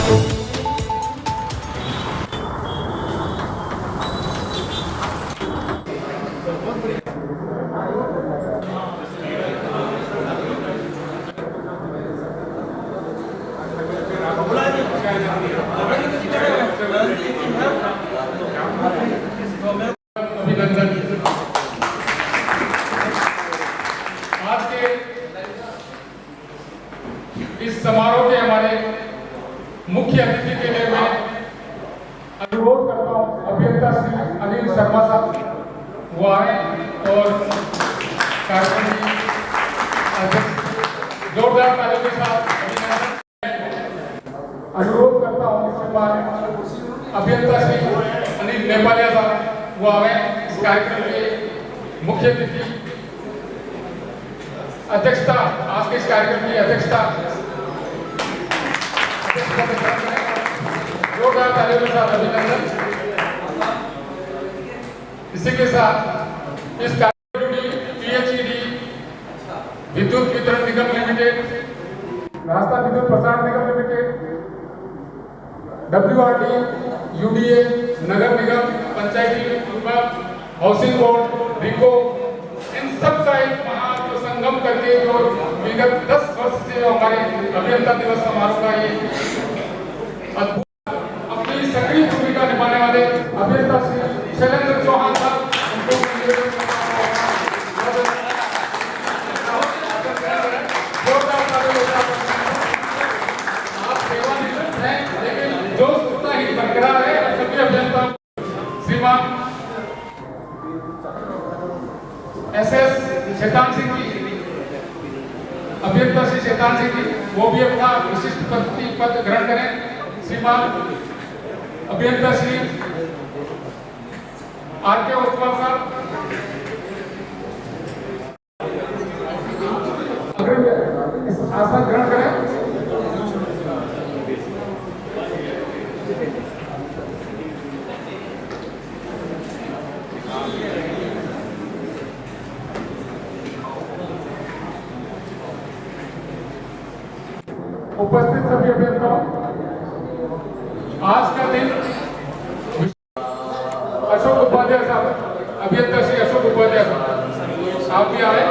आज के इस समारोह के हमारे मुख्य अतिथि के लिए मैं अनुरोध करता हूँ अभियंता श्री अनिल शर्मा साहब वो आए और कार्यक्रम की जोरदार तालियों के साथ अनुरोध करता हूँ इसके बाद अभियंता श्री अनिल नेपालिया साहब वो आए इस कार्यक्रम के मुख्य अतिथि अध्यक्षता आज के इस कार्यक्रम की अध्यक्षता जोरदार तालियों के साथ अभिनंदन। इसी के साथ इस कार्यक्रम पीएचईडी विद्युत वितरण निगम लिमिटेड, राजस्थान विद्युत प्रसारण निगम लिमिटेड, WRD, UDA, नगर निगम, पंचायती विभाग, हाउसिंग बोर्ड, रिको, इन सब का एक महासंगम करके जो विगत 10 वर्ष से हमारे अभियंता दिवस समारोह का ये अद्भुत अपनी सक्रिय भूमिका निभाने वाले अभियंता श्री शैलेंद्र चौहान साहब, आप सेवानिवृत्त हैं लेकिन जोश उतना ही बरकरार है। सभी अभियंता श्रीमान SS शैतान सिंह जी, अभियंता श्री शैतान सिंह जी वो भी अपना विशिष्ट पद ग्रहण करें। श्रीमान अभियंता श्री RK ओसवाल साहब इस आसन ग्रहण करें। उपस्थित सभी अभियंताओं, आज का दिन अशोक उपाध्याय साहब, अभियंता श्री अशोक उपाध्याय साहब आप भी आए।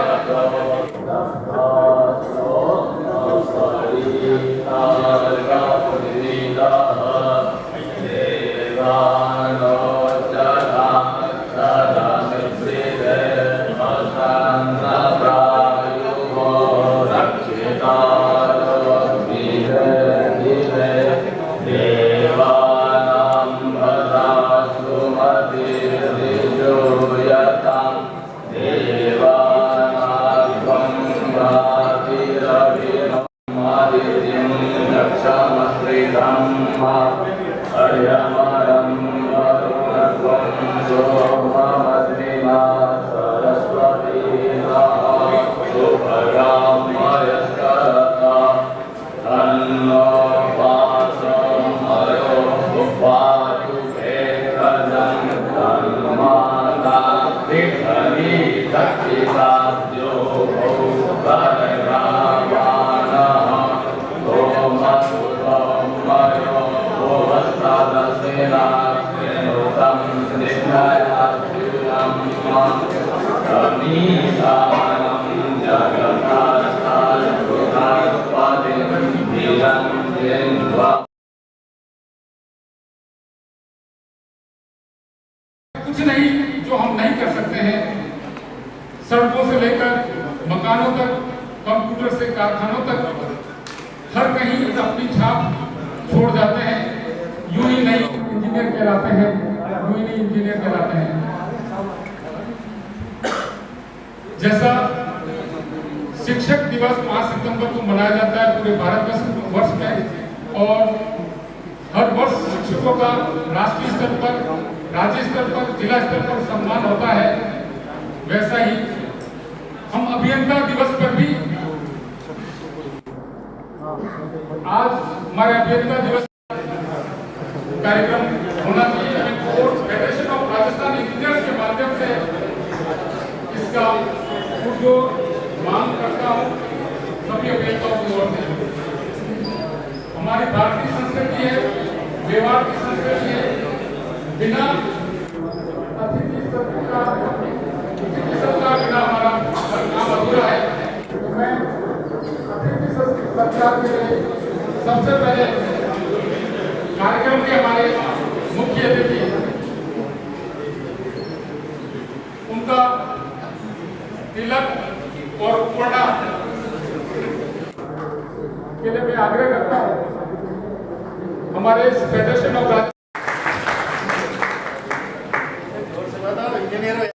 कुछ नहीं जो हम नहीं कर सकते हैं, सड़कों से लेकर मकानों तक, कंप्यूटर से कारखानों तक हर कहीं अपनी छाप छोड़ जाते हैं। यूं ही नहीं इंजीनियर कहलाते हैं, यूं ही नहीं इंजीनियर कहलाते हैं। जैसा शिक्षक दिवस 5 सितंबर को मनाया जाता है पूरे भारतवर्ष में और हर वर्ष शिक्षकों का राष्ट्रीय स्तर पर, राज्य स्तर पर, जिला स्तर पर सम्मान होता है, वैसा ही हम अभियंता दिवस पर भी आज हमारे अभियंता दिवस कार्यक्रम होना चाहिए। फेडरेशन ऑफ राजस्थान इंजीनियर्स के माध्यम से इसका पुरजोर मांग करता हूँ सभी अभियंताओं की ओर से। हमारी भारतीय संस्कृति है, मेवाड़ की संस्कृति है। बिना अतिथि सत्कार बिना हमारा काम अधूरा है। तो मैं अतिथि सत्कार के लिए सबसे पहले कार्यक्रम के हमारे मुख्य अतिथि उनका तिलक और उपवड़ा के लिए मैं आग्रह करता हूं हमारे फेडरेशन ऑफ इंजीनियर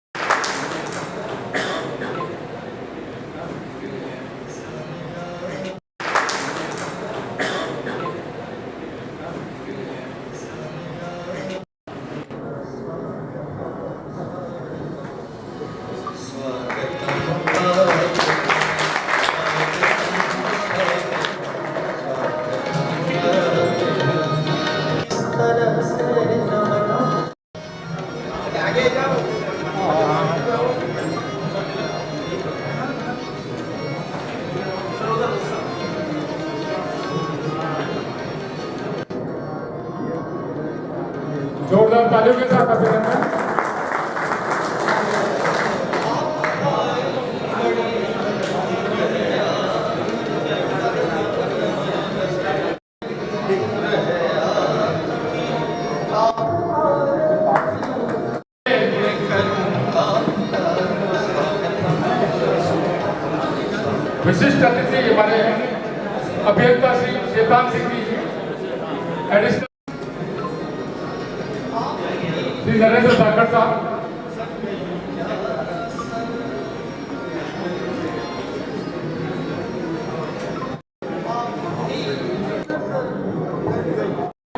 जोरदार तालियों के साथ अभिनंदन। विशिष्ट अतिथि हमारे अभियंता श्री चेतन सिंह जी, एडिशनल श्री नरेंद्र धाकड़ साहब,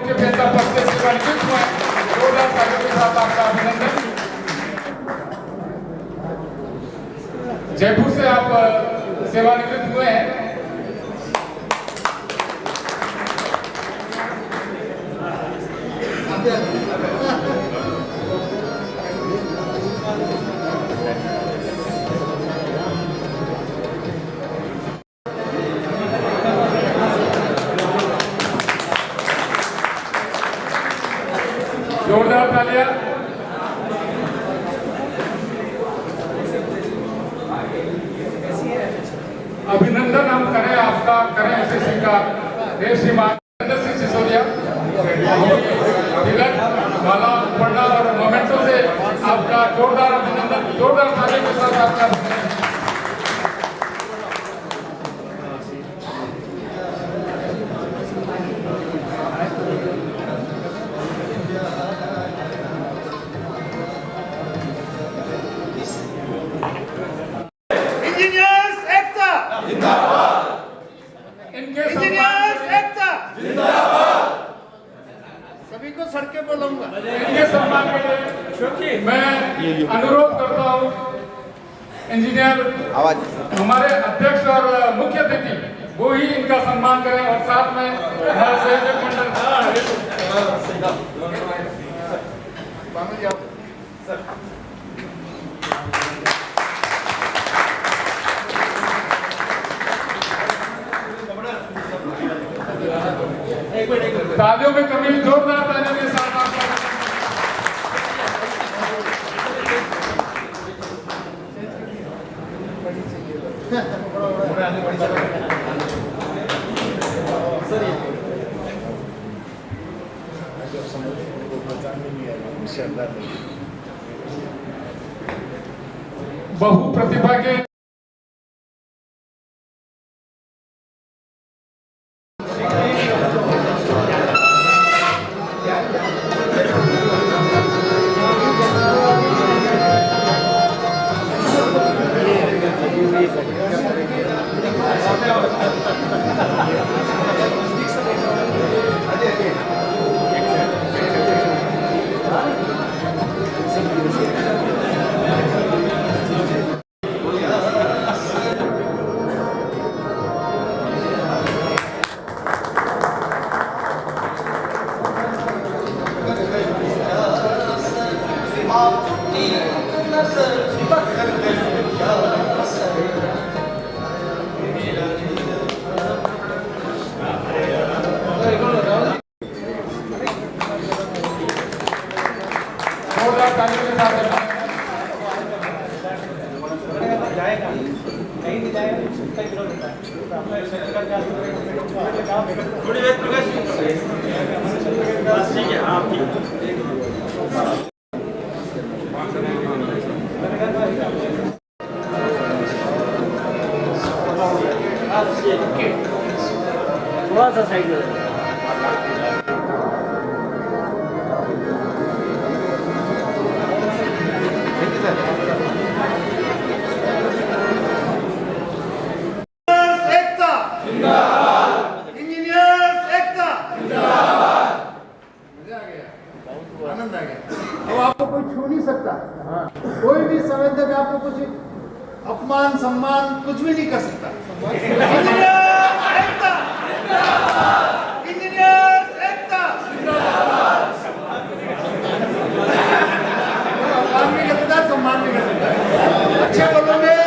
अभियंता पद से सेवानिवृत्त हुए, जोरदार तालियों के साथ आपका अभिनंदन। जयपुर से आप सेवानिवृत्त हुए हैं। जोरदार तालियां। अभिनंदन हम करें आपका, करें एसएससी का, हे श्रीमान नरेंद्र सिंह सिसोदिया, तिलक माला उपवड़ा और मोमेंटो से आपका जोरदार अभिनंदन, जोरदार तालियों के साथ आपका अभिनंदन। सभी को सड़कें बोलूंगा। इनके सम्मान के लिए मैं अनुरोध करता हूं इंजीनियर हमारे अध्यक्ष और मुख्य अतिथि वो ही इनका सम्मान करें और साथ में हमारे सहयोग मंडल तालियों में कमी, जोरदार तालियों के साथ आपका बहु प्रतिभा के थोड़ी देर प्रकाश बस ठीक है आप थोड़ा सा साइड में आनंद आ गया। अब आपको कोई छू नहीं सकता। कोई भी समय तक आपको कुछ अपमान सम्मान कुछ भी नहीं कर सकता। इंजीनियर्स एकता, इंजीनियर्स एकता। अपमान भी कर सकता है, सम्मान भी कर सकता है। अच्छे बोलोगे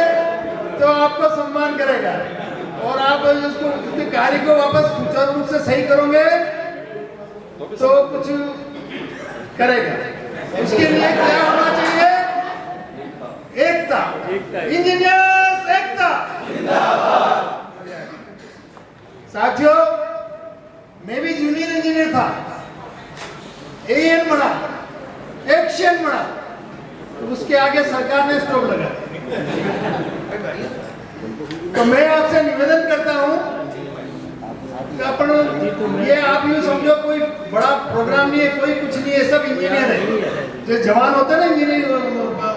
तो आपको सम्मान करेगा और आप उसको उसके कार्य को वापस सुचारू रूप से सही करोगे तो कुछ करेगा। उसके लिए क्या होना चाहिए? एकता। इंजीनियर्स एकता। साथियों, मैं भी जूनियर इंजीनियर था, एएन बना, एक्शन बना, तो उसके आगे सरकार ने स्टॉप लगा। तो मैं आपसे निवेदन करता हूं अपन ये आप यूँ समझो कोई बड़ा प्रोग्राम नहीं है, कोई कुछ नहीं है, सब इंजीनियर है। जो जवान होते हैं ना इंजीनियर,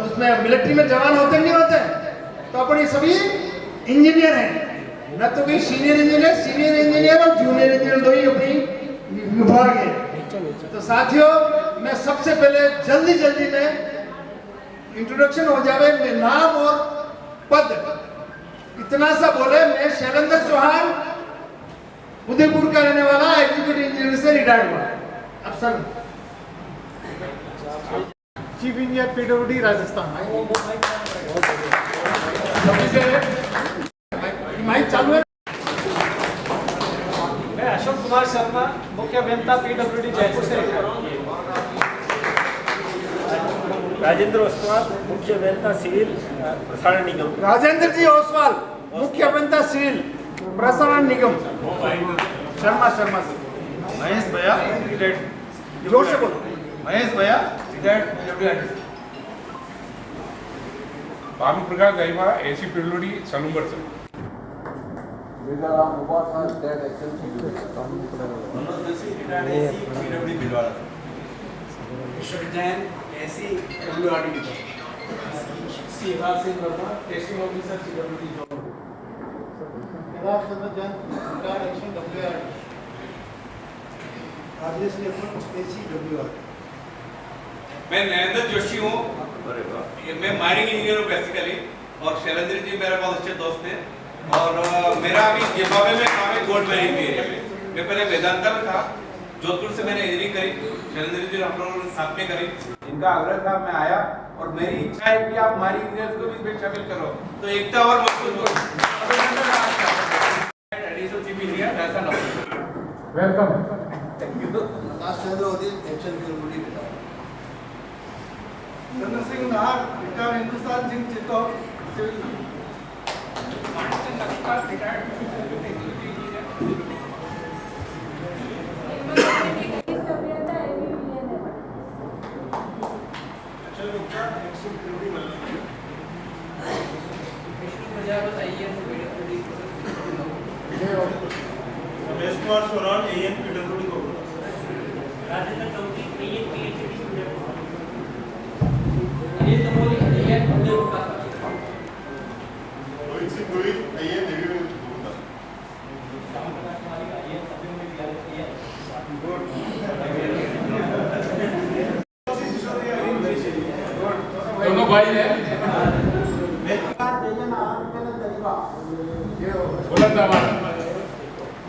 उसमें मिलिट्री में जवान होते नहीं होते, तो अपन ये सभी इंजीनियर हैं। न तो कोई सीनियर इंजीनियर और जूनियर इंजीनियर दो ही अपनी विभाग है। तो साथियों, मैं सबसे पहले जल्दी में इंट्रोडक्शन हो जावे, नाम और पद इतना सा बोले। मैं शैलेंद्र चौहान, उदयपुर का रहने वाला, एग्जीक्यूटिव इंजीनियर से रिटायर्ड हुआ। अब sir chief engineer PWD Rajasthan. Mic चालू है। मैं अशोक कुमार शर्मा, मुख्य अभियंता पीडब्ल्यूडी जयपुर से रिटायर्ड। राजेंद्र ओसवाल, मुख्य अभियंता सिविल प्रसारण निगम। राजेंद्र जी ओसवाल, मुख्य अभियंता सिविल प्रसारण निगम। शर्मा से। महेश भैया रिटायर्ड। जोर से बोलो। महेश भैया रिटायर्ड। भानु प्रकाश गाइवा, एसी पीडब्ल्यूडी सनूबर से। Manoj Joshi retired AC PWD Bhilwara. Rishabh Jain AC WRD. Shivraj Singh Verma testing officer PWD job. मैं नरेंद्र जोशी हूँ, मैं माइनिंग इंजीनियर हूँ बेसिकली, और शैलेंद्र जी मेरे बहुत अच्छे दोस्त हैं। और मेरा अभी जिम्बाब्वे में काम है गोल्ड माइनिंग एरिया में। मैं पहले वेदांता में था, जोधपुर से मैंने इंजीनियरिंग करी, शैलेंद्र जी हम लोगों ने साथ में करी। इनका आग्रह था, मैं आया और मेरी इच्छा है कि आप माइनिंग इंजीनियर्स को भी इसमें शामिल करो, तो एकता और मजबूत हो। Welcome. Chandra Singh Nahar, retired Hindustan Zinc Chittor civil. Ramesh Kumar Soran AEN PWD को। Rajendra Chaudhary AEN PHD Rohit Singh Rohit AEN navy में दोनों भाई हैं। बुलंदाबाद।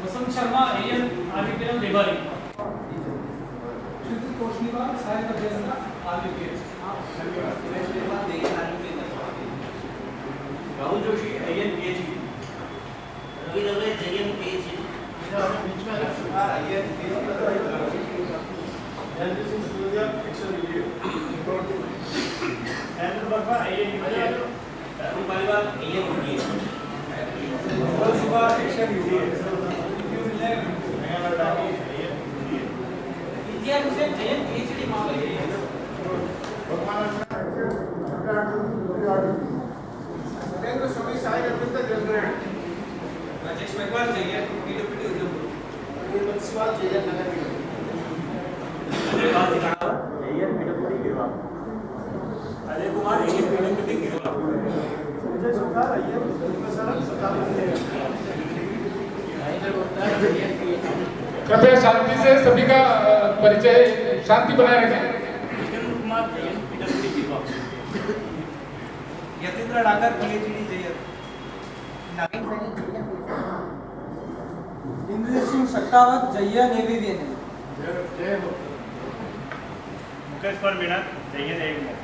वसंत Sharma AEN RBPL Devari. Rahul Joshi AEN PHD. Ravi Dave JEN PHD. Rajesh Meghwal JEN PWD Udaipur Ajay Kumar PWD Girwa कृपया शांति से सभी का परिचय शांति बनाए रखें। Yatindra Dakar PHD JEN Indra Singh Sattawat JEN AVVN Mukesh पर Meena JEN AVN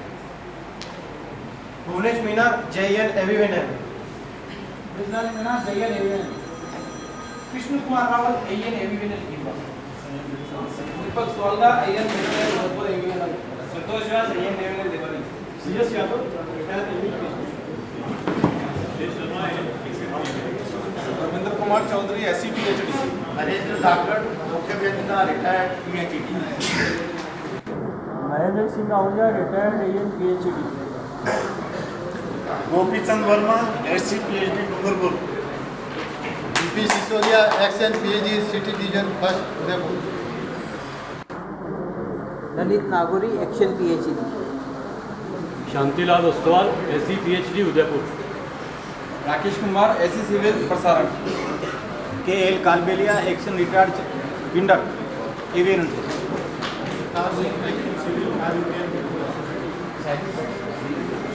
Bhuvnesh Meena JEN AVVN Bijlal Meena JEN AVVN Krishna Kumar Rawat AEN AVVN Deepak Solga AEN AVVN Santosh Vyas AEN AVVN Devri CS Yadav Ravindra Kumar Chaudhary SC PHD Narendra Dhakad मुख्य अभियंता retired PHD Mahendra Singh Ahuja retired AEN PHD Gopichand Verma SC PHD Dungarpur P Sisodia XEN PHD city division first Udaipur Lalit Nagori XEN PHD Shantilal Ostwal SC PHD Udaipur Rakesh Kumar SC civil प्रसारण K L Kalbelia XEN retired विंडर AVN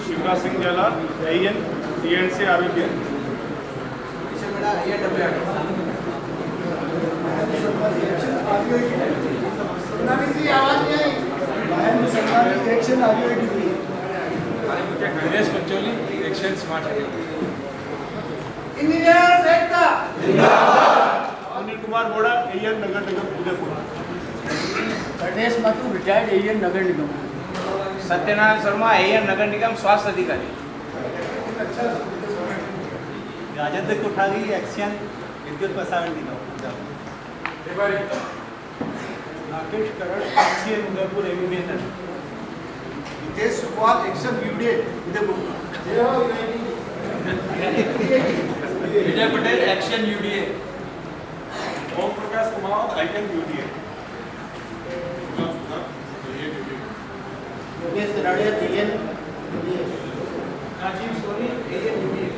Shivraj Singh Jhala AEN TNC RBN ji आवाज नहीं आई XEN Dinesh Pancholi XEN smart engineers एकता Anil Kumar Boda AEN नगर निगम Udaipur Ganesh Mathur retired AEN नगर निगम सत्यनारायण शर्मा एएन नगर निगम स्वास्थ्य अधिकारी राजेंद्र कोठारी एक्शन विद्युत प्रसारण निगम Rakesh Karan XEN Udaipur AVN Hitesh Sukhwal XEN UDA Udaipur Vijay Patel XEN UDA Om Prakash Kumar आइटम UDA Yogesh Kanadia TN Rajiv Soni AEN UDA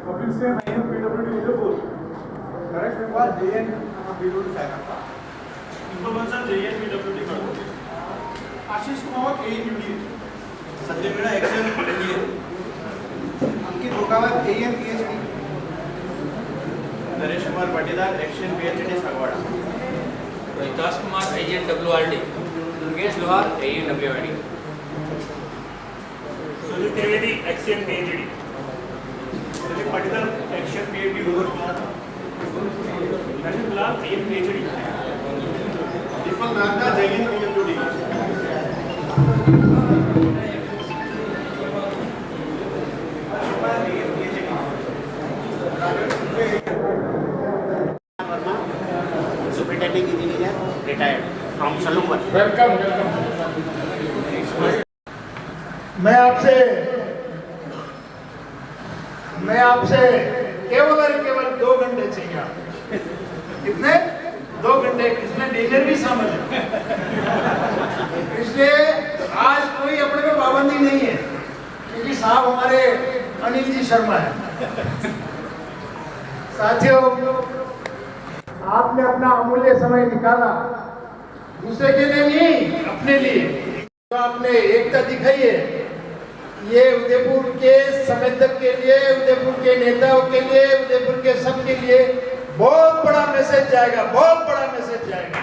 Kapil Singh AEN PWD Udaipur Naresh Meghwal JEN PWD Saika Iqbal Bansal JEN PWD Kharagpur Ashish Kumar AEN UDA Sanjay Meena XEN NDA Ankit Rokawat AEN PHD Naresh Kumar Patidar XEN PHD Sagwara Rohitas Kumar AEN WRD Durgesh Lohar AEN WRD Sunil Trivedi XEN PHD Dilip Patidar XEN PhD Udaipur Naresh Lal AEN PHD Deepak Nagda JEN PWD superintending engineer retired from Salumber welcome welcome. मैं आपसे केवल और केवल 2 घंटे चाहिए। कितने? 2 घंटे, इसमें डिनर भी शामिल है। इसलिए आज कोई अपने पे पाबंदी नहीं है, क्योंकि साहब हमारे अनिल जी शर्मा है। साथियों, आपने अपना अमूल्य समय निकाला, दूसरे के लिए नहीं, अपने लिए। तो आपने एकता दिखाई है, ये उदयपुर के संवेदक के लिए, उदयपुर के नेताओं के लिए, उदयपुर के सबके लिए बहुत बड़ा मैसेज जाएगा, बहुत बड़ा मैसेज जाएगा।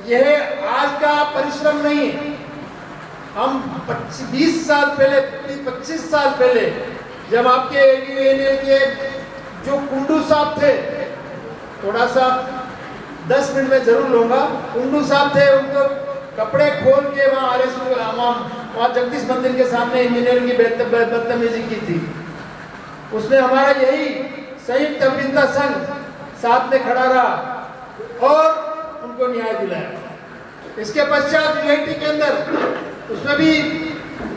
यह आज का परिश्रम नहीं है, हम 20 साल पहले 25 साल पहले जब आपके AVNL के जो कुंडू साहब थे, थोड़ा सा 10 मिनट में जरूर लूंगा, कुंडू साहब थे, उनको कपड़े खोल के वहाँ जगदीश मंदिर के सामने इंजीनियरिंग की बदतमीजी की थी। उसने हमारा यही संयुक्त अभियंता संघ साथ में खड़ा रहा और उनको न्याय दिलाया। इसके पश्चात UIT के अंदर उसमें भी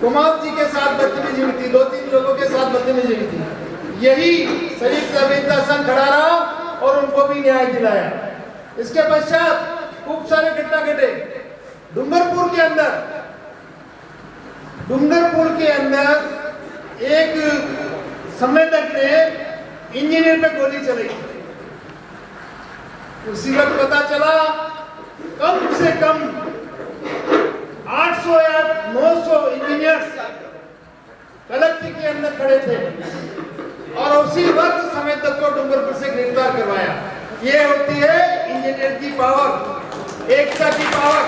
कुमार जी के साथ बदतमीजी हुई थी, 2-3 लोगों के साथ बदतमीजी हुई थी। यही संयुक्त अभियंता संघ खड़ा रहा और उनको भी न्याय दिलाया। इसके पश्चात खूब सारे घटना घटे। डूंगरपुर के अंदर एक संवेदक ने इंजीनियर पे गोली चलाई। उसी वक्त पता चला कम से कम 800 या 900 इंजीनियर्स कलेक्ट्रेट के अंदर खड़े थे और उसी वक्त संवेदक को डूंगरपुर से गिरफ्तार करवाया। ये होती है इंजीनियर की पावर, एकता की पावर।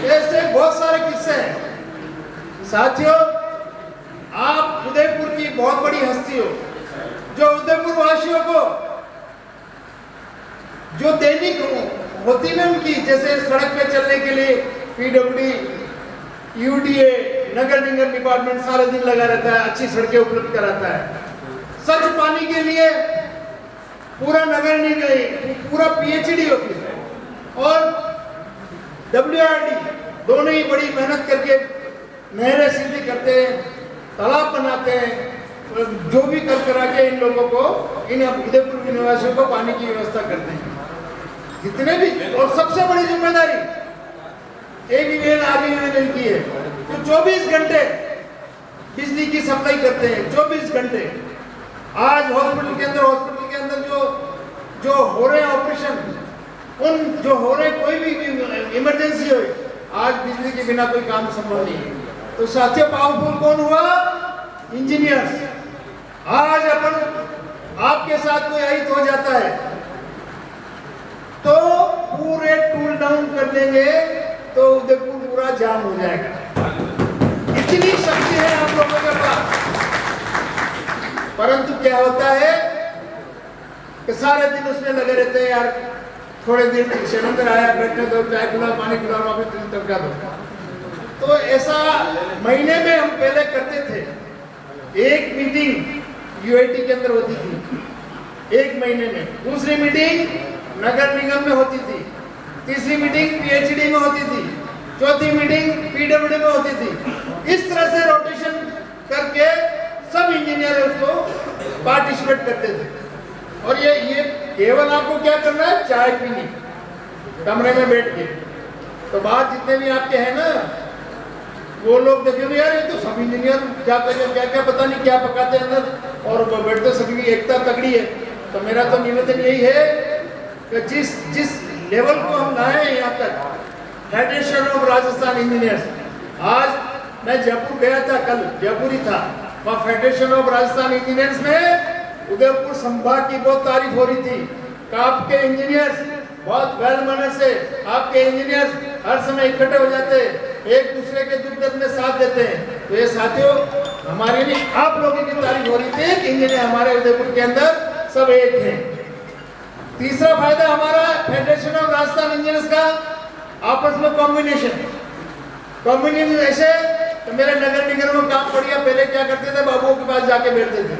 ऐसे बहुत सारे किस्से हैं। साथियों, आप उदयपुर की बहुत बड़ी हस्ती हो, जो उदयपुर वासियों को जो दैनिक होती है उनकी, जैसे सड़क पे चलने के लिए PWD, UDA, नगर निगम डिपार्टमेंट सारे दिन लगा रहता है, अच्छी सड़कें उपलब्ध कराता है। स्वच्छ पानी के लिए पूरा नगर निगम, पूरा PhD होती है और WRD दोनों ही बड़ी मेहनत करके नहरें सीधी करते हैं, तालाब बनाते हैं, जो भी कर करा के इन लोगों को, इन उदयपुर के निवासियों को पानी की व्यवस्था करते हैं जितने भी। और सबसे बड़ी जिम्मेदारी AVNL की है, जो 24 घंटे बिजली की सप्लाई करते हैं, 24 घंटे। आज हॉस्पिटल के अंदर जो हो रहे हैं ऑपरेशन, उन जो हो रहे कोई भी इमरजेंसी हो, आज बिजली के बिना कोई काम संभव नहीं है। तो साथियों, पावरफुल कौन हुआ? इंजीनियर्स। आज अपन आपके साथ कोई अहित हो जाता है तो पूरे टूल डाउन कर देंगे तो उदयपुर पूरा जाम हो जाएगा। इतनी शक्ति है आप लोगों के पास। परंतु क्या होता है कि सारे दिन उसमें लगे रहते हैं, यार थोड़े देर शैलेंद्र आया, बैठने दो, चाय पिला, पानी पिला, वापस तड़का दो। तो ऐसा महीने में हम पहले करते थे। एक मीटिंग UIT के अंदर होती थी एक महीने में, दूसरी मीटिंग नगर निगम में होती थी, तीसरी मीटिंग PhD में होती थी, चौथी मीटिंग PWD में होती थी। इस तरह से रोटेशन करके सब इंजीनियर उसको पार्टिसिपेट करते थे। और ये केवल आपको क्या करना है? चाय पीनी कमरे में बैठ के। तो बात जितने भी आपके हैं ना, वो लोग देखेंगे यार ये तो सब इंजीनियर क्या करें, क्या क्या पता नहीं क्या पकाते हैं अंदर, और बैठते सभी की एकता तगड़ी है। तो मेरा तो निवेदन यही है कि जिस लेवल को हम लाए हैं यहाँ तक, फेडरेशन ऑफ राजस्थान इंजीनियर्स। आज मैं जयपुर गया था, कल जयपुर ही था, वहाँ फेडरेशन ऑफ राजस्थान इंजीनियर्स में उदयपुर संभाग की बहुत तारीफ हो रही थी कि आपके इंजीनियर्स बहुत वेल मैनर से, आपके इंजीनियर्स हर समय इकट्ठे हो जाते, एक दूसरे के दुख दर्द में साथ देते हैं। तो ये साथियों, हमारी नहीं आप लोगों की तारीफ हो रही थी कि इंजीनियर हमारे उदयपुर के अंदर सब एक हैं। तीसरा फायदा हमारा फेडरेशन ऑफ राजस्थान इंजीनियर्स का आपस में कॉम्बिनेशन ऐसे। तो मेरे नगर निगम में काम बढ़िया, पहले क्या करते थे, बाबुओं के पास जाके बैठते थे,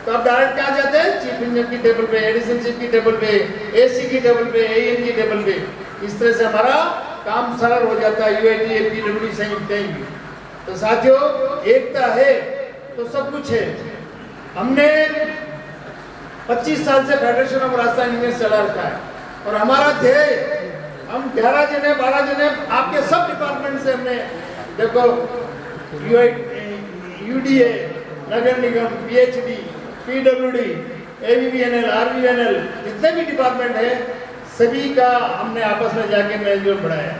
तो अब डायरेक्ट क्या जाते हैं, चीफ इंजीनियर की टेबल पे, एडिशनल चीफ की टेबल पे, AC की टेबल पे, AN की टेबल पे। इस तरह से हमारा काम सरल हो जाता है। UIT PWD संयुक्त कहीं भी। तो साथियों, एकता है तो सब कुछ है। हमने 25 साल से फेडरेशन ऑफ राजस्थान इंजीनियर्स चला रखा है और हमारा ध्येय, हम 11 जने 12 जने आपके सब डिपार्टमेंट से हमने, देखो UDA, नगर निगम, PhD, PWD, AVNL, RVNL, जितने भी डिपार्टमेंट है सभी का हमने आपस में जाके मेलजोल बढ़ाया।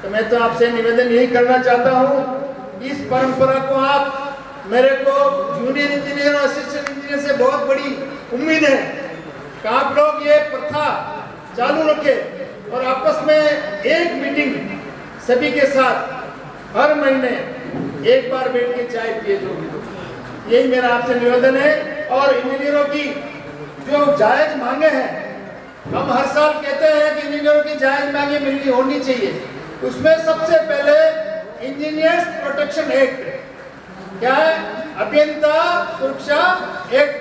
तो मैं तो आपसे निवेदन यही करना चाहता हूँ, इस परंपरा को आप, मेरे को जूनियर इंजीनियर और असिस्टेंट इंजीनियर से बहुत बड़ी उम्मीद है कि आप लोग ये प्रथा चालू रखें और आपस में एक मीटिंग सभी के साथ हर महीने एक बार बैठ के चाय पिए जो भी लोग। यही मेरा आपसे निवेदन है। और इंजीनियरों की जो जायज मांगे हैं, हम हर साल कहते हैं कि इंजीनियरों की जायज मांगे मिलनी होनी चाहिए। उसमें सबसे पहले इंजीनियर्स प्रोटेक्शन एक्ट, क्या है, अभियंता सुरक्षा एक्ट।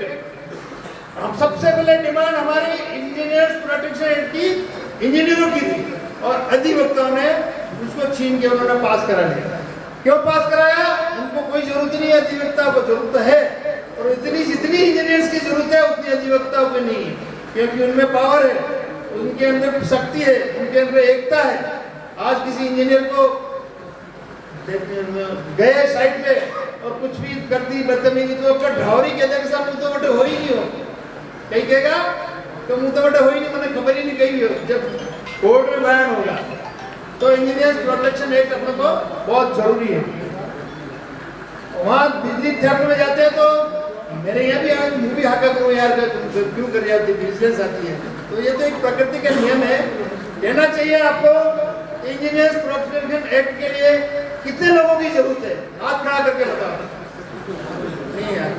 हम सबसे पहले डिमांड हमारी इंजीनियर्स प्रोटेक्शन एक्ट की इंजीनियरों की थी, और अधिवक्ताओं ने उसको छीन के उन्होंने पास करा लिया। क्यों पास कराया? उनको कोई जरूरत नहीं है, अधिवक्ता को जरूरत है, और इतनी जितनी इंजीनियर्स की जरूरत है उतनी अधिवक्ताओं को नहीं है, क्योंकि उनमें पावर है, उनके अंदर शक्ति है, उनके अंदर एकता है। आज किसी इंजीनियर को गए साइट पे और कुछ भी कर दी बदतमीजी, तो ढावरी कहते हैं साहब मुँह तो बटे हो ही नहीं हो, कहीं कहेगा तो मुँह तो बटे हो ही नहीं, मैंने खबर ही नहीं कही हो, जब कोर्ट में बयान होगा। तो इंजीनियर्स प्रोटेक्शन एक्ट अपने को बहुत जरूरी है। वहाँ बिजली थेफ्ट में जाते हैं तो मेरे यहाँ भी आज मुँह भी हाका करो यार, क्यों कर जाती बिजनेस आती है। तो ये तो एक प्रकृति का नियम है। कहना चाहिए आपको, इंजीनियर्स प्रोटेक्शन एक्ट के लिए कितने लोगों की जरूरत है? हाथ खड़ा करके बताओ। नहीं यार,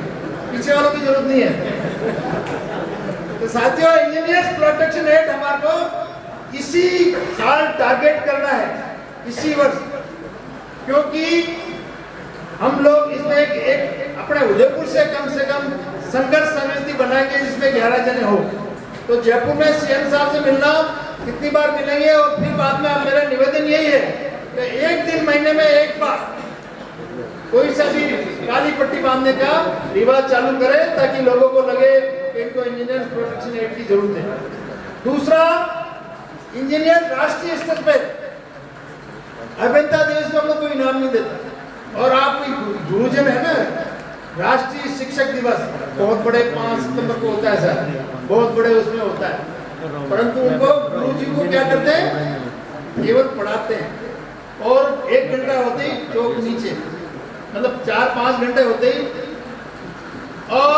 पीछे वालों की जरूरत नहीं है। तो साथियों, इंजीनियर्स प्रोटेक्शन एक्ट हमारे को इसी साल टारगेट करना है, इसी वर्ष, क्योंकि हम लोग इसमें एक अपने उदयपुर से कम संघर्ष समिति बनाएंगे जिसमें 11 जने हो। तो जयपुर में सीएम साहब से मिलना, कितनी बार मिलेंगे, और फिर बाद में मेरा निवेदन यही है कि एक दिन महीने में एक बार कोई सा भी काली पट्टी बांधने का रिवाज चालू करे, ताकि लोगों को लगे कि इनको इंजीनियर्स प्रोटेक्शन एक्ट की जरूरत है। दूसरा, इंजीनियर राष्ट्रीय स्तर पे अभियंता दिवस में हम लोग कोई इनाम नहीं देता, और आप कोई गुरुजन है ना, राष्ट्रीय शिक्षक दिवस बहुत बड़े 5 सितंबर को होता है सर, बहुत बड़े उसमें होता है, परंतु उनको गुरु जी को क्या करते हैं, केवल पढ़ाते हैं, और 1 घंटा होते ही चौक नीचे, मतलब 4-5 घंटे होते ही, और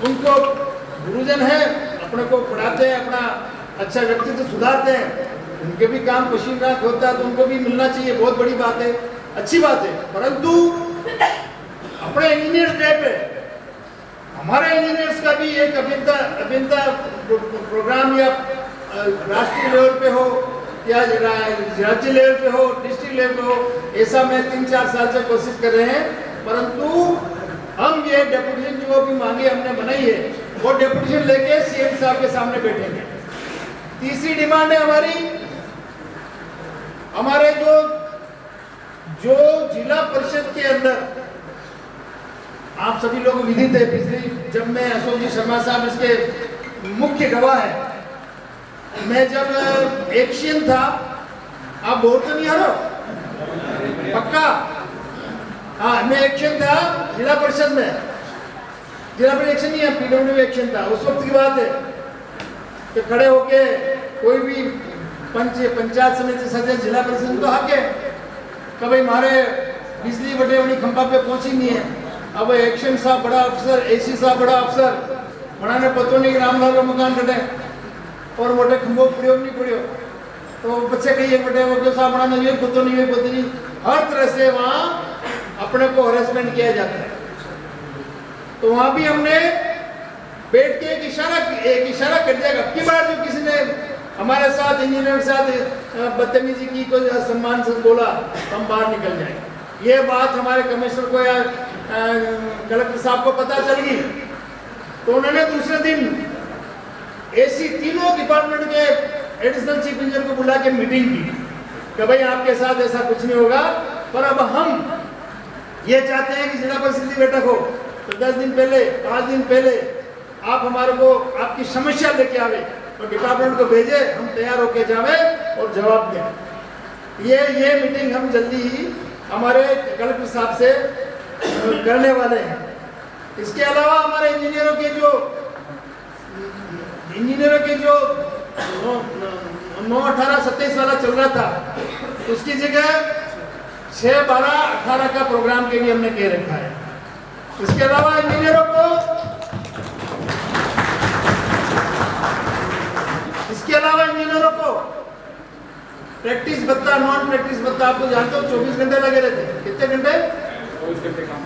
उनको गुरुजन है, अपने को पढ़ाते हैं, अपना अच्छा व्यक्तित्व सुधारते हैं। उनके भी काम पसीना होता है तो उनको भी मिलना चाहिए, बहुत बड़ी बात है, अच्छी बात है। परंतु अपने इंजीनियर्स डे पे हमारे इंजीनियर्स का भी एक अभियंता प्रोग्राम, या राष्ट्रीय लेवल पे हो या राज्य लेवल पे हो, डिस्ट्रिक्ट लेवल पे हो, ऐसा मैं 3-4 साल से कोशिश कर रहे हैं। परंतु हम ये डेपुटेशन जो भी मांगे हमने बनाई है, वो डेपुटेशन लेके सीएम साहब के सामने बैठेंगे। तीसरी डिमांड है हमारे जो जिला परिषद के अंदर, आप सभी लोग विदित है, पिछली जब मैं अशोक जी शर्मा साहब इसके मुख्य गवाह है, मैं जब एक्शन था, आप बोल तो नहीं आ रहा पक्का? हाँ, मैं एक्शन था जिला परिषद में, जिला परिषद एक्शन नहीं है, पीडब्ल्यू एक्शन था। उस वक्त की बात है कि खड़े होके कोई भी पंचायत समिति सदस्य जिला परिषद तो हक है कि भाई हमारे बिजली बड़े खंभा पे पहुंची नहीं है। अब एक्शन साहब बड़ा अफसर, एसी साहब बड़ा अफसर, बनाने पतो नहीं रामलाल का मकान कटे और मोटे खंभों प्रयोग नहीं पड़ो, तो बच्चे कहिए बटे वो साहब बनाना ये पतो नहीं, हर तरह से वहाँ अपने को हरेसमेंट किया जाता है। तो वहाँ भी हमने बैठ के एक इशारा कर दिया। अब की बार जो किसी ने हमारे साथ इंजीनियर के साथ बदतमीजी की, कोई सम्मान से बोला, हम बाहर निकल जाएंगे। ये बात हमारे कमिश्नर को या कलेक्टर साहब को पता चल गई, तो उन्होंने दूसरे दिन ऐसी तीनों डिपार्टमेंट के एडिशनल चीफ इंजीनियर को बुला के मीटिंग की कि भाई आपके साथ ऐसा कुछ नहीं होगा, पर अब हम ये चाहते हैं कि जिला परिषद की बैठक हो तो 10 दिन पहले, 5 दिन पहले आप हमारे को आपकी समस्या लेके आवे और डिपार्टमेंट को भेजे, हम तैयार होके जावे और जवाब दें। ये मीटिंग हम जल्दी ही हमारे कलेक्टर साहब से करने वाले हैं। इसके अलावा हमारे इंजीनियरों के जो 9-18-27 वाला चल रहा था, उसकी जगह 6-12-18 का प्रोग्राम के लिए हमने कह रखा है। इसके अलावा इंजीनियरों को प्रैक्टिस भत्ता, नॉन प्रैक्टिस भत्ता, आपको जानते हो 24 घंटे लगे रहते हैं। कितने घंटे? 24 घंटे काम।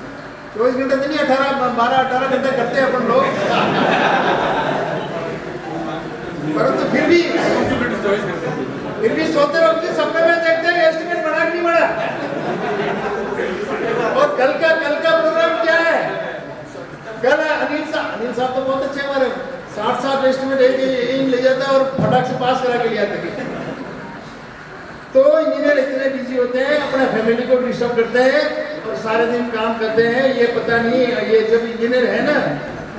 24 घंटे तो नहीं, 12-18 घंटे करते हैं अपन लोग। परंतु फिर भी सोते वक्त सपने में देखते हैं एस्टिमेट बढ़ा कि नहीं बढ़ा। और कल का प्रोग्राम क्या है? कल अनिल साहब तो बहुत अच्छे हमारे 60 एस्टिमेट एक ले जाता है और फटाक से पास करा के ले आते हैं। तो इंजीनियर इतने बिजी होते हैं, अपने फैमिली को डिस्टर्ब करते हैं और सारे दिन काम करते हैं। ये पता नहीं, ये जब इंजीनियर है ना,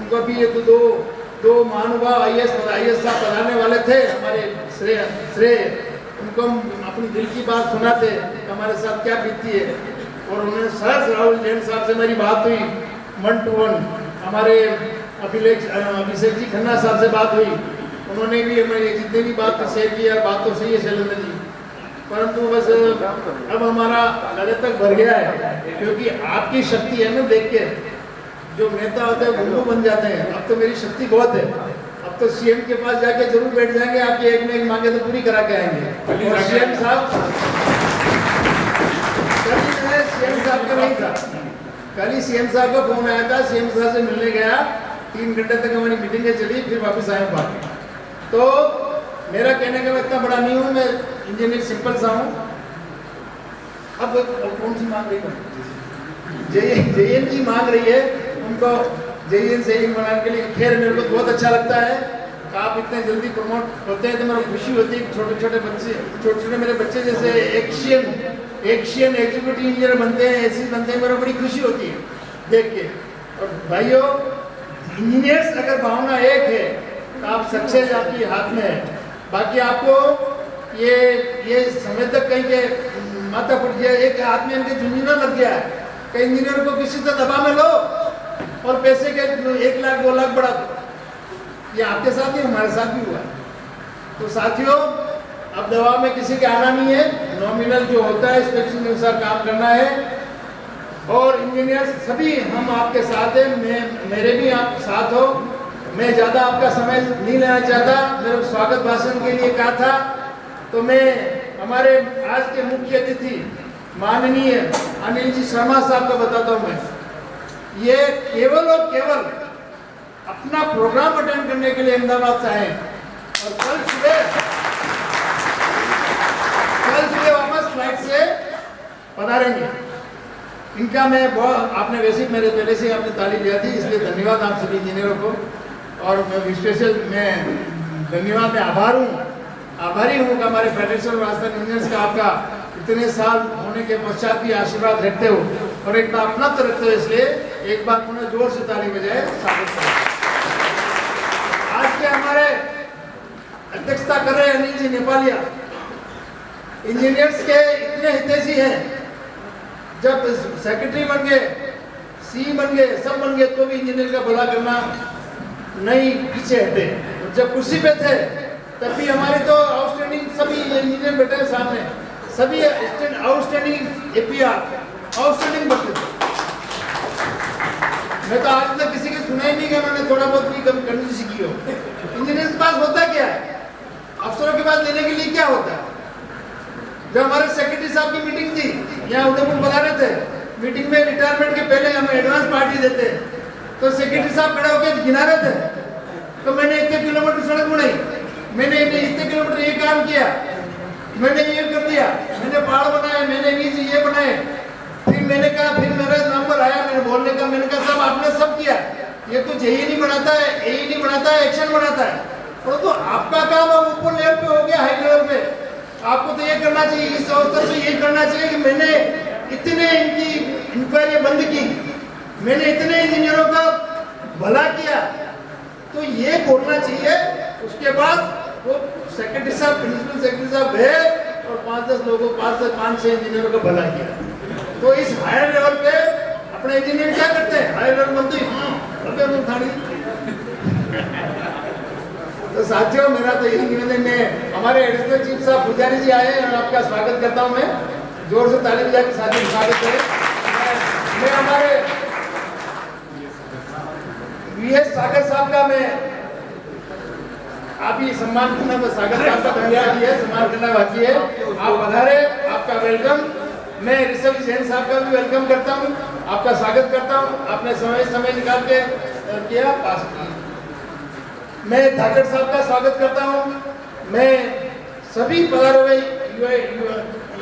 उनको भी ये तो दो महानुभाव आईएएस साहब पढ़ाने वाले थे हमारे श्रेय, उनको हम अपनी दिल की बात सुनाते हमारे साथ क्या बीतती है। और उन्होंने सहज राहुल जैन साहब से मेरी बात हुई 1 to 1। हमारे अभिषेक जी खन्ना साहब से बात हुई, उन्होंने भी हमारी जितने भी बात शेयर की यार, बात तो सही है शैलेंद्र जी, परंतु बस अब हमारा लगे तक भर गया है। क्योंकि आपकी शक्ति है ना, देख के जो नेता होते हैं गुंडू बन जाते हैं। अब तो मेरी शक्ति बहुत है, अब तो सीएम के पास जाके जरूर बैठ जाएंगे, आपकी एक में एक मांगे तो पूरी करा के आएंगे। और सीएम साहब का नहीं था, कल ही सीएम साहब का फोन आया था, सीएम साहब से मिलने गया, 3 घंटे तक हमारी मीटिंगें चली, फिर वापस आए बाहर। तो मेरा कहने का मैं इतना बड़ा नहीं हूँ, मैं इंजीनियर सिंपल सा हूँ। अब कौन सी मांग रही है? जेएन जी मांग रही है, उनको जेएन से बनाने के लिए। खैर मेरे को बहुत अच्छा लगता है, आप इतने जल्दी प्रमोट होते हैं तो मेरे को खुशी होती है। छोटे छोटे मेरे बच्चे जैसे एक्शियन एग्जीक्यूटिव इंजीनियर बनते हैं, ऐसे बनते हैं, मेरे को बड़ी खुशी होती है देख के। और भाइयों, इंजीनियर्स अगर भावना एक है तो आप सक्सेस आपके हाथ में है। बाकी आपको ये समय तक कहीं के माथा फट गया, एक हाथ में इनके झुंझुना लग गया है, कई इंजीनियर को किसी से दबा में लो और पैसे के 1 लाख 2 लाख बढ़ा दो। ये आपके साथ ही हमारे साथ भी हुआ। तो साथियों, अब दबाव में किसी के आना नहीं है, नॉमिनल जो होता है स्पेशल अनुसार काम करना है। और इंजीनियर सभी हम आपके साथ हैं, मेरे भी आप साथ हो। मैं ज़्यादा आपका समय नहीं लेना चाहता, मेरे स्वागत भाषण के लिए कहा था, तो मैं हमारे आज के मुख्य अतिथि माननीय अनिल जी शर्मा साहब को बताता हूँ। मैं ये केवल और केवल अपना प्रोग्राम अटेंड करने के लिए अहमदाबाद से आए और कल सुबह वापस फ्लाइट से पधारेंगे। इनका मैं बहुत, आपने वैसे मेरे पहले से आपने तारीफ लिया थी, इसलिए धन्यवाद आप सभी इंजीनियरों को। और मैं स्पेशल धन्यवाद, मैं आभारी हूँ कि हमारे फेडरेशन ऑफ राजस्थान इंजीनियर्स का आपका इतने साल होने के पश्चात भी आशीर्वाद रखते हो और एक बार अपना तो रखते हो, इसलिए एक बार पुनः जोर से ताली बजाए स्वागत करें। आज के हमारे अध्यक्षता कर रहे अनिल जी नेपालिया इंजीनियर्स के इतने हितैषी हैं, जब सेक्रेटरी बन गए, सी बन गए, सब बन गए, तो भी इंजीनियर का भला करना नहीं पीछे हटे। जब कुर्सी पे थे तब भी हमारे तो आउटस्टैंडिंग सभी इंजीनियर बैठे हैं सामने, सभी आउटस्टैंडिंग एपीआर आउटस्टैंडिंग बनते थे। मैं तो आज तक किसी के सुना ही नहीं कि मैंने थोड़ा बहुत भी कंजूसी की हो। इंजीनियर के पास होता क्या है, अफसरों के पास लेने के लिए क्या होता है? जब हमारे सेक्रेटरी साहब की मीटिंग थी, यहाँ उदयपुर बुला रहे थे, मीटिंग में रिटायरमेंट के पहले हम एडवांस पार्टी देते, तो सेक्रेटरी साहब खड़े होकर गिना रहे थे, तो मैंने इतने किलोमीटर सड़क बनाई, मैंने इतने किलोमीटर ये काम किया, मैंने ये कर दिया, मैंने पहाड़ बनाए, मैंने नीचे ये बनाए। फिर मैंने कहा, फिर मेरा नंबर आया मैंने बोलने का, मैंने कहा साहब आपने सब किया, ये तो जेई नहीं बनाता है, एई नहीं बनाता है, एक्शन बनाता है। तो आपका काम अब ऊपर लेवल पे हो गया, हाई लेवल पे। आपको तो ये करना चाहिए, इस अवसर से ये करना चाहिए कि मैंने इतने इनकी इंक्वायरी बंद की, मैंने इतने इंजीनियरों का भला किया, तो ये बोलना चाहिए। उसके बाद वो सेक्रेटरी साहब, प्रिंसिपल सेक्रेटरी साहब गए और 5-10 लोगों, 5-6 इंजीनियरों का भला किया। तो इस हायर लेवल पे अपने इंजीनियर क्या करते हैं, हायर लेवल बनते हैं। तो साथियों, मेरा तो यही निवेदन है। हमारे एडिशनल चीफ साहब पुजारी जी आए हैं और आपका स्वागत करता हूं मैं, जोर से ताली बजा के साथ ही स्वागत करें। मैं हमारे वीएस सागर साहब का मैं आप ही सम्मान करना, तो सागर साहब का धन्यवाद है, सम्मान करना बाकी है। आप पधारे, आपका वेलकम। मैं ऋषभ जैन साहब का भी वेलकम करता हूँ, आपका स्वागत करता हूँ। आपने समय निकाल के किया, पास किया। मैं धाकड़ साहब का स्वागत करता हूँ। मैं सभी पधारे हुए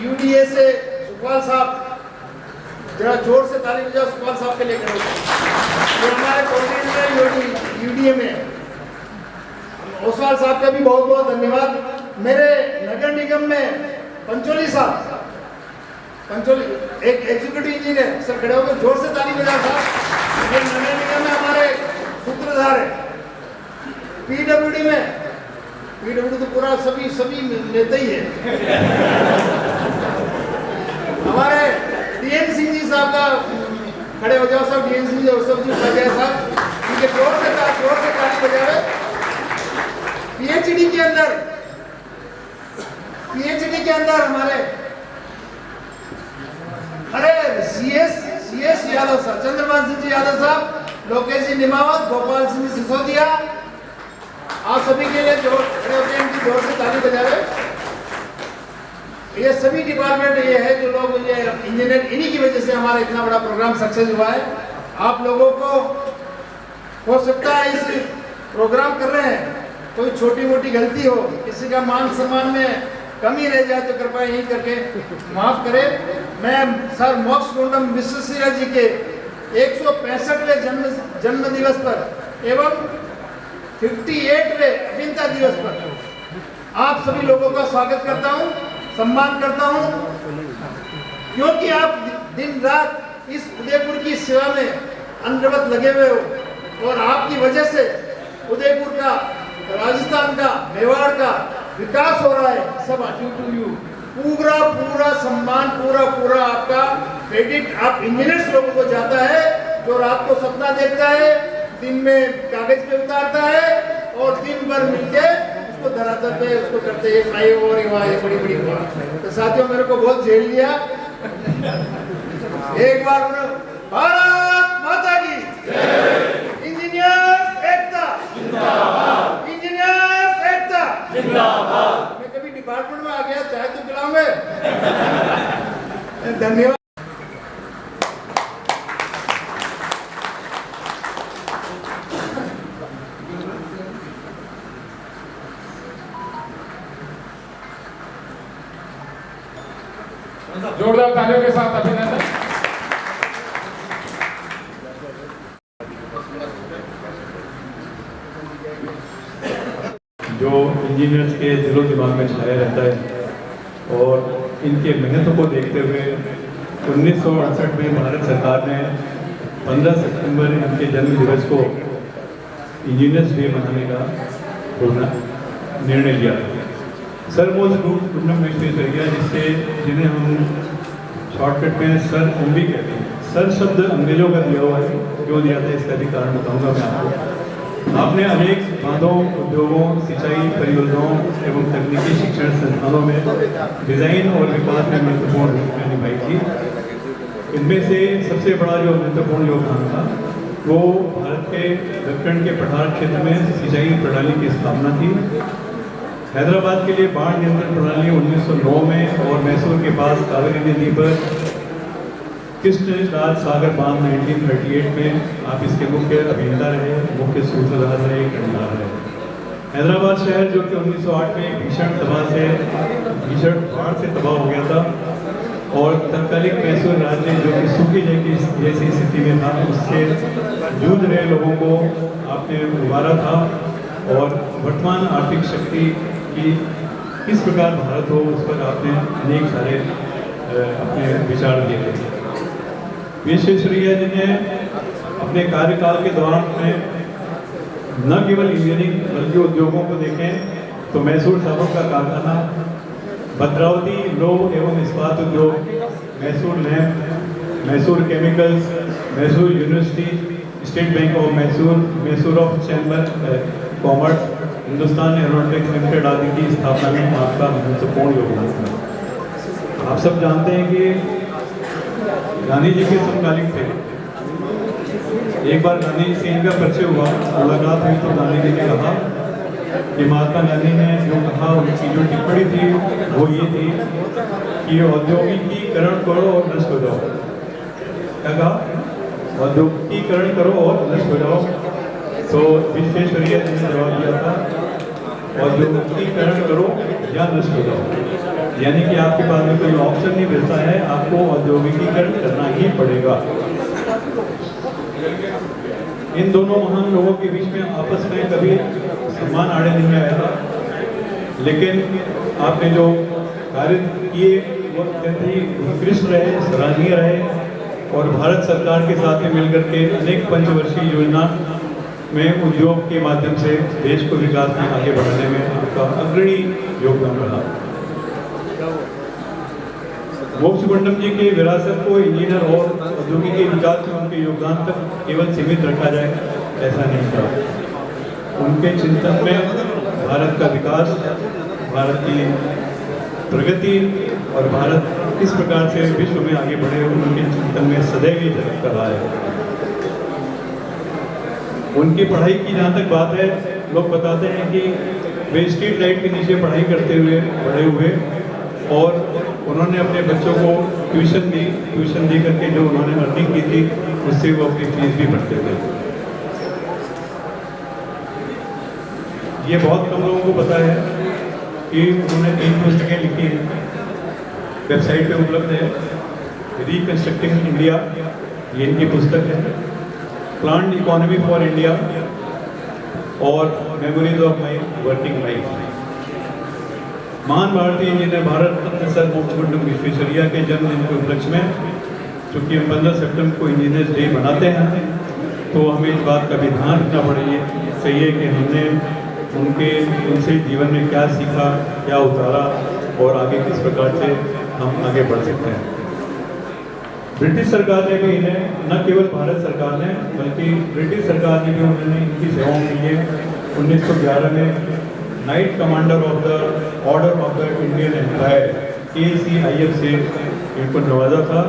यूडीए से सुखपाल साहब, जरा जोर से ताली बजाओ सुखपाल साहब के लिए करो। ये हमारे कोऑर्डिनेटर यूडीए में ओसवाल साहब का भी बहुत बहुत धन्यवाद। मेरे नगर निगम में पंचोली साहब, पंचोली एक एग्जीक्यूटिव इंजीनियर, सर खड़े होकर जोर से ताली बजाओ साहब। ये नगर निगम में हमारे सूत्रधार है। पीडब्ल्यूडी में, पीडब्ल्यूडी तो पूरा सभी नेता ही है। हमारे डीएन सिंह जी साहब का खड़े हो जाओ सब, डीएन सिंह जी और सब जी साहब, इनके जोर से ताली बजाओ। पीएचडी के अंदर हमारे सीएस यादव साहब, चंद्रमान सिंह जी यादव साहब, लोकेश जी निमावत, गोपाल सिंह सिसोदिया, आप सभी के लिए जोर से ताली बजावे। ये सभी डिपार्टमेंट ये है जो लोग, ये इंजीनियर, इन्हीं की वजह से हमारा इतना बड़ा प्रोग्राम सक्सेस हुआ है। आप लोगों को हो सकता है इस प्रोग्राम कर रहे हैं कोई छोटी मोटी गलती हो, किसी का मान सम्मान में कमी रह जाए तो कृपया यही करके माफ करें। मैं सर मोक्ष गुंडम विश्वेश्वरैया जी के 165वें जन्म दिवस पर एवं 58वें अभियंता दिवस पर आप सभी लोगों का स्वागत करता हूं, सम्मान करता हूं, क्योंकि आप दिन रात इस उदयपुर की सेवा में अनवरत लगे हुए हो और आपकी वजह से उदयपुर का, राजस्थान का, मेवाड़ का विकास हो रहा है। सब ड्यू टू यू। पूरा सम्मान, पूरा आपका क्रेडिट आप इंजीनियर्स लोगों को जाता है, जो रात को सपना देखता है, दिन में कागज पे उतारता है और दिन भर मिलके उसको धरातल पे उसको करते हैं फ्लाईओवर, ये बड़ी तो साथियों मेरे को बहुत झेल लिया। एक बार भारत माता की इंजीनियर एकता जिंदाबाद, इंजीनियर एकता जिंदाबाद। मैं कभी डिपार्टमेंट में आ गया, चाय तो पिलाऊंगे। धन्यवाद। जोरदार तालियों के साथ अभिनंदन। जो इंजीनियर्स के दिलो दिमाग में छाया रहता है और इनके मेहनतों को देखते हुए 1968 में भारत सरकार ने 15 सितंबर इनके जन्म दिवस को इंजीनियर्स डे मनाने का निर्णय लिया। सर मोस्ट गुंडम विश्वेश्वरैया, जिन्हें हम शॉर्टकट में सर भी कहते हैं। सर शब्द अंग्रेजों का दिया हुआ है, क्यों दिया था इसका भी कारण बताऊंगा मैं आपको। आपने अनेक बांधों, उद्योगों, सिंचाई परियोजनाओं एवं तकनीकी शिक्षण संस्थानों में डिजाइन और विकास में महत्वपूर्ण भूमिका निभाई थी। इनमें से सबसे बड़ा जो महत्वपूर्ण योगदान था वो भारत के दक्षिण के पठार क्षेत्र में सिंचाई प्रणाली की स्थापना थी। हैदराबाद के लिए बाढ़ नियंत्रण प्रणाली 1909 में और मैसूर के पास कावेरी नदी पर कृष्णराज सागर बांध 1938 में आप इसके मुख्य अभियंता रहे, मुख्य सूत्रधार रहे, ठेकेदार रहे। हैदराबाद शहर जो कि 1908 में भीषण बाढ़ से तबाह हो गया था और तत्कालिक मैसूर राज्य जो कि सूखी जैसी स्थिति में था, उससे जूझ रहे लोगों को आपने उबारा था और वर्तमान आर्थिक शक्ति की किस प्रकार भारत हो उस पर आपने अनेक सारे अपने विचार दिए थे। विश्वेश्वरैया जी ने अपने कार्यकाल के दौरान में न केवल इंजीनियरिंग बल्कि उद्योगों को देखें तो मैसूर साबुन का कारखाना, भद्रावती लौह एवं इस्पात उद्योग, Mysore lamp, Mysore chemicals, Mysore university, state bank of Mysore, Mysore of chamber commerce, Hindustan aeronautics limited आदि की स्थापना में आपका महत्वपूर्ण योगदान था। आप सब जानते हैं कि गांधी जी के समकालीन थे। एक बार गांधी जी से इनका परिचय हुआ, मुलाकात हुई तो गांधी जी ने कहा कि महात्मा गांधी ने जो कहा, उनकी जो टिप्पणी थी वो ये थी कि औद्योगिकीकरण करो और नष्ट हो जाओ। क्या कहा? औद्योगिकीकरण करो और नष्ट हो जाओ। तो विश्वेश्वरैया जी ने जवाब दिया था, औद्योगिकीकरण करो या नष्ट हो जाओ। यानी कि आपके पास में कोई ऑप्शन नहीं मिलता है, आपको औद्योगिकीकरण करना ही पड़ेगा। इन दोनों महान लोगों के बीच में आपस में कभी सम्मान आड़े नहीं आया था, लेकिन आपने जो कार्य किए वो अत्यंत ही उत्कृष्ट रहे, सराहनीय रहे और भारत सरकार के साथ में मिलकर के अनेक पंचवर्षीय योजना में उद्योग के माध्यम से देश को विकास में आगे बढ़ाने में आपका अग्रणी योगदान रहा। मोक्षगुंडम जी के विरासत को इंजीनियर और औद्योगिक के विकास में उनके योगदान तक केवल सीमित रखा जाए, ऐसा नहीं था। उनके चिंतन में भारत का विकास, भारत की प्रगति और भारत किस प्रकार से विश्व में आगे बढ़े, उनके चिंतन में सदैव ही झलकता रहा है। उनकी पढ़ाई की जहाँ तक बात है, लोग बताते हैं कि वे स्ट्रीट लाइट के नीचे पढ़ाई करते हुए बड़े हुए और उन्होंने अपने बच्चों को ट्यूशन दी करके जो उन्होंने अर्निंग की थी उससे वो अपनी फीस भी भरते थे। ये बहुत कम लोगों को पता है कि उन्होंने 3 पुस्तकें लिखी हैं, वेबसाइट पे उपलब्ध है। रिकंस्ट्रक्टिंग इंडिया, ये इनकी पुस्तक है। प्लान्ड इकोनॉमी फॉर इंडिया और memories of my working life. महान भारतीय इंजीनियर भारत रत्न सर मोक्षगुंडम विश्वेश्वरैया के जन्मदिन के उपलक्ष्य में, चूँकि हम 15 सितंबर को इंजीनियर्स डे मनाते हैं, तो हमें इस बात का भी ध्यान रखना चाहिए कि हमने उनसे जीवन में क्या सीखा, क्या उतारा और आगे किस प्रकार से हम आगे बढ़ सकते हैं। ब्रिटिश सरकार ने भी इन्हें, न केवल भारत सरकार ने बल्कि ब्रिटिश सरकार ने भी उन्होंने इनकी सेवाओं के लिए 1911 में knight commander of the order of the Indian empire KCIF से इनको नवाजा था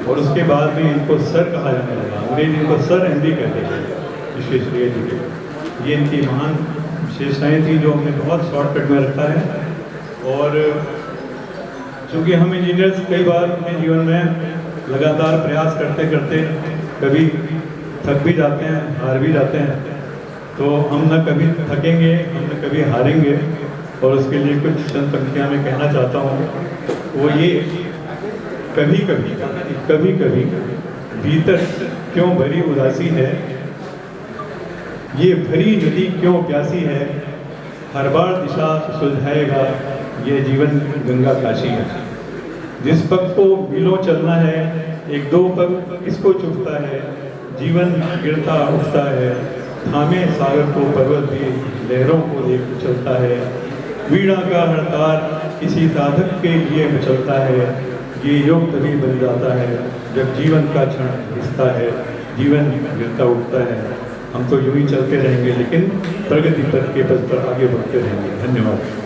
और उसके बाद में इनको सर कहा जाने लगा। अंग्रेज इनको सर MD कहते थे विश्वेश्वरैया जी के। ये इनकी महान विशेषताएँ थी जो हमने बहुत शॉर्टकट में रखा है। और चूँकि हम इंजीनियर्स कई बार अपने जीवन में लगातार प्रयास करते करते कभी थक भी जाते हैं, हार भी जाते हैं, तो हम न कभी थकेंगे, हम न कभी हारेंगे। और उसके लिए कुछ चंद पंक्तियाँ मैं कहना चाहता हूँ, वो ये, कभी कभी भीतर क्यों भरी उदासी है, ये भरी नदी क्यों प्यासी है, हर बार दिशा सुलझाएगा ये जीवन गंगा काशी है। जिस पग को मीलों चलना है, एक दो पग किसको चुभता है, जीवन गिरता उठता है, थामे सागर को पर्वत भी लहरों को देख चलता है। वीणा का हर तार किसी साधक के लिए मचलता है, ये योग तभी बन जाता है जब जीवन का क्षण घिसता है, जीवन गिरता उठता है। हम तो यूं ही चलते रहेंगे, लेकिन प्रगति पथ के पथ पर आगे बढ़ते रहेंगे। धन्यवाद।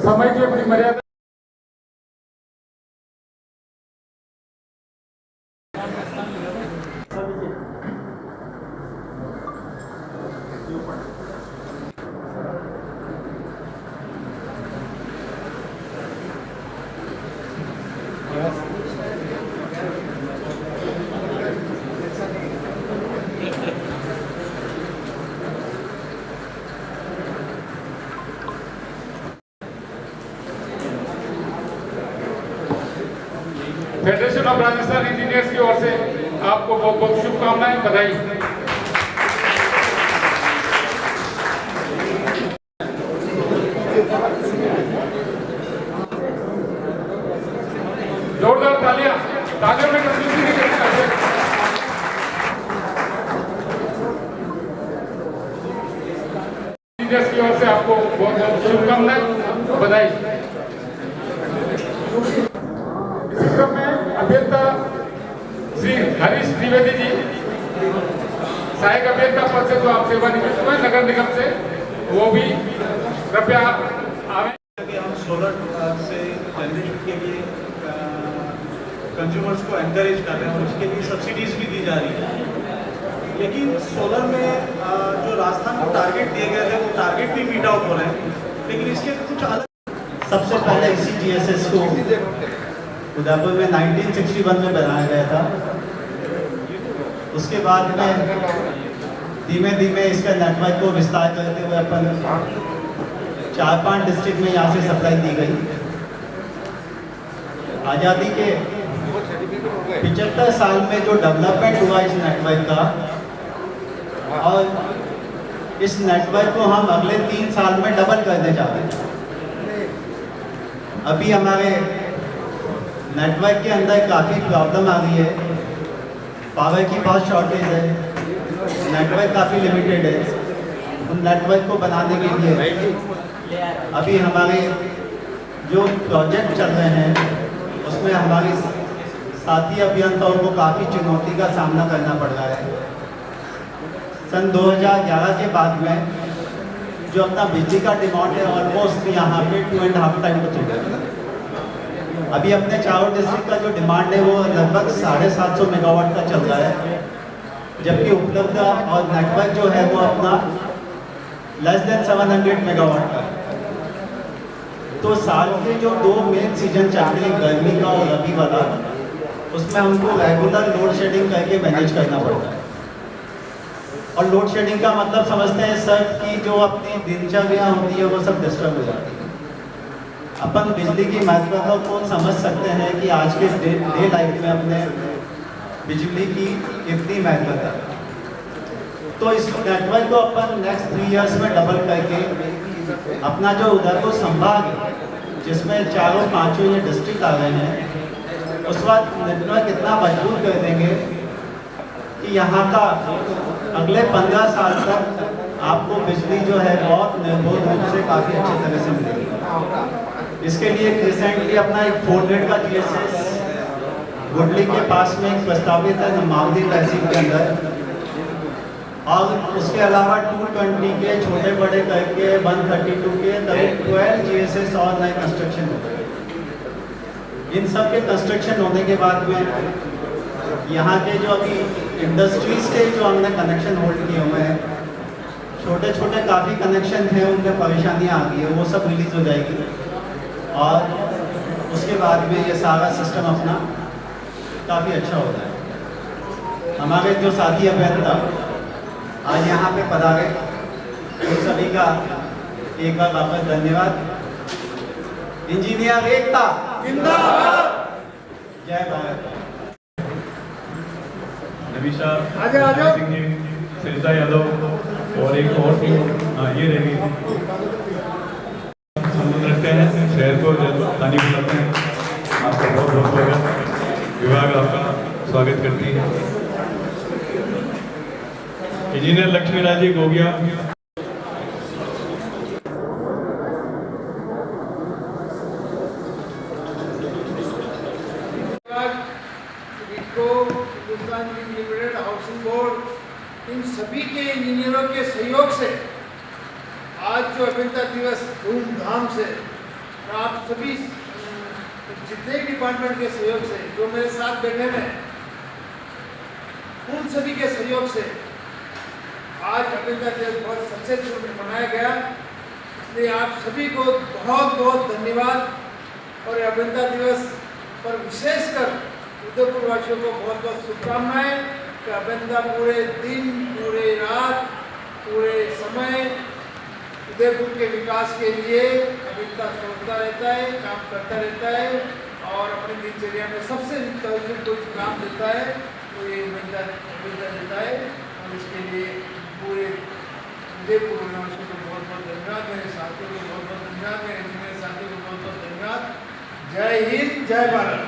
समय की अपनी मर्यादा। फेडरेशन ऑफ राजस्थान इंजीनियर्स की ओर से आपको बहुत बहुत शुभकामनाएं, बधाई। जोरदार तालियां, तालियों में कंजूसी नहीं करना। की ओर से आपको बहुत बहुत शुभकामनाएं, बधाई। इसी क्रम में अभियंता श्री हरीश द्विवेदी जी सहायक अभियंता पद से जो आप सेवानिवृत्त हुए नगर निगम से, वो भी कृपया आवे। हम सोलर से जनरेशन के लिए कंज्यूमर्स को एनकरेज कर रहे हैं और उसके लिए सब्सिडीज भी दी जा रही है, लेकिन सोलर में जो राजस्थान को टारगेट दिए गए थे वो टारगेट भी मीट आउट हो रहे हैं, लेकिन इसके कुछ अलग। सबसे पहले इसी GSS को उदयपुर में 1961 में बनाया गया था। उसके बाद में धीमे धीमे इसका नेटवर्क को विस्तार करते हुए अपन 4-5 डिस्ट्रिक्ट में यहाँ से सप्लाई दी गई। आज़ादी के 75 साल में जो डेवलपमेंट हुआ इस नेटवर्क का, और इस नेटवर्क को हम अगले 3 साल में डबल करने जा रहे हैं। अभी हमारे नेटवर्क के अंदर काफ़ी प्रॉब्लम आ गई है, पावर की बहुत शॉर्टेज है, नेटवर्क काफ़ी लिमिटेड है। उन नेटवर्क को बनाने के लिए अभी हमारे जो प्रोजेक्ट चल रहे हैं उसमें हमारे साथी अभियंताओं को काफ़ी चुनौती का सामना करना पड़ रहा है। सन 2011 के बाद में जो अपना बिजली का डिमांड है ऑलमोस्ट यहाँ पे 2.5 टाइम को चल रहा है। अभी अपने चारों डिस्ट्रिक्ट का जो डिमांड है वो लगभग 750 मेगावाट का चल रहा है, जबकि उपलब्ध और नेटवर्क जो है वो अपना लेस देन 700 मेगावाट का। तो साल के जो 2 मेन सीजन चल रहे हैं, गर्मी का और रबी वाला, उसमें हमको रेगुलर लोड शेडिंग करके मैनेज करना पड़ता है। और लोड शेडिंग का मतलब समझते हैं सर कि जो अपनी दिनचर्या होती है वो सब डिस्टर्ब हो जाती है। अपन बिजली की महत्वता को समझ सकते हैं कि आज के डे लाइफ में अपने बिजली की कितनी महत्वता है। तो इस नेटवर्क को अपन नेक्स्ट 3 इयर्स में डबल करके अपना जो उदयपुर संभाग है जिसमें 4-5 ये डिस्ट्रिक्ट आ गए हैं, उस वक्त नेटवर्क इतना मजबूत कर देंगे कि यहाँ का अगले 15 साल तक आपको बिजली जो है बहुत निर्भर रूप से काफ़ी अच्छी तरह से मिलेगी। इसके लिए रिसेंटली अपना एक 400 का GSS गुडली के पास में एक प्रस्तावित है नमावली तहसील के अंदर, और उसके अलावा 220 के छोटे बड़े करके 132 के करीब 12 GSS और नए कंस्ट्रक्शन हो गए। इन सब के कंस्ट्रक्शन होने के बाद में यहाँ के जो अभी इंडस्ट्रीज के जो हमने कनेक्शन होल्ड किए हुए हैं, छोटे छोटे काफ़ी कनेक्शन थे, उनमें परेशानियाँ आ गई है, वो सब रिलीज़ हो जाएगी। और उसके बाद में ये सारा सिस्टम अपना काफ़ी अच्छा हो जाएगा। हमारे जो साथी अभियंता आज यहाँ पे पधारे, उन सभी का एक बार वापस धन्यवाद। इंजीनियर एकता जिंदाबाद, जय भारत। नवीशा आजा। सिंह जी, सरिता यादव और एक और टीम ये रहेगी। संबोधन रखते हैं, शहर को तानी बुलाते हैं। आपका बहुत बहुत स्वागत, विभाग आपका स्वागत करती है। Engineer Lakshmi Raji Gogia. Hindustan limited, housing board, इन सभी के इंजीनियरों के सहयोग से आज जो अभियंता दिवस धूमधाम से, आप सभी जितने डिपार्टमेंट के सहयोग से जो मेरे साथ बैठे हैं, उन सभी के सहयोग से आज अभियंता दिवस बहुत सक्सेसफुल मनाया गया। इसलिए आप सभी को बहुत बहुत धन्यवाद। और अभियंता दिवस पर विशेषकर उदयपुर वासियों को बहुत बहुत शुभकामनाएं कि अभियंता पूरे दिन, पूरे रात, पूरे समय उदयपुर के विकास के लिए अभियंता सोचता रहता है, काम करता रहता है, और अपनी दिनचर्या में सबसे कुछ काम देता है तो ये अभियंता देता है। और इसके लिए पूरे उदयपुर वासियों को बहुत बहुत धन्यवाद, मेरे साथियों को बहुत बहुत धन्यवाद, मेरे इंजीनियर साथियों को बहुत बहुत धन्यवाद। जय हिंद, जय भारत।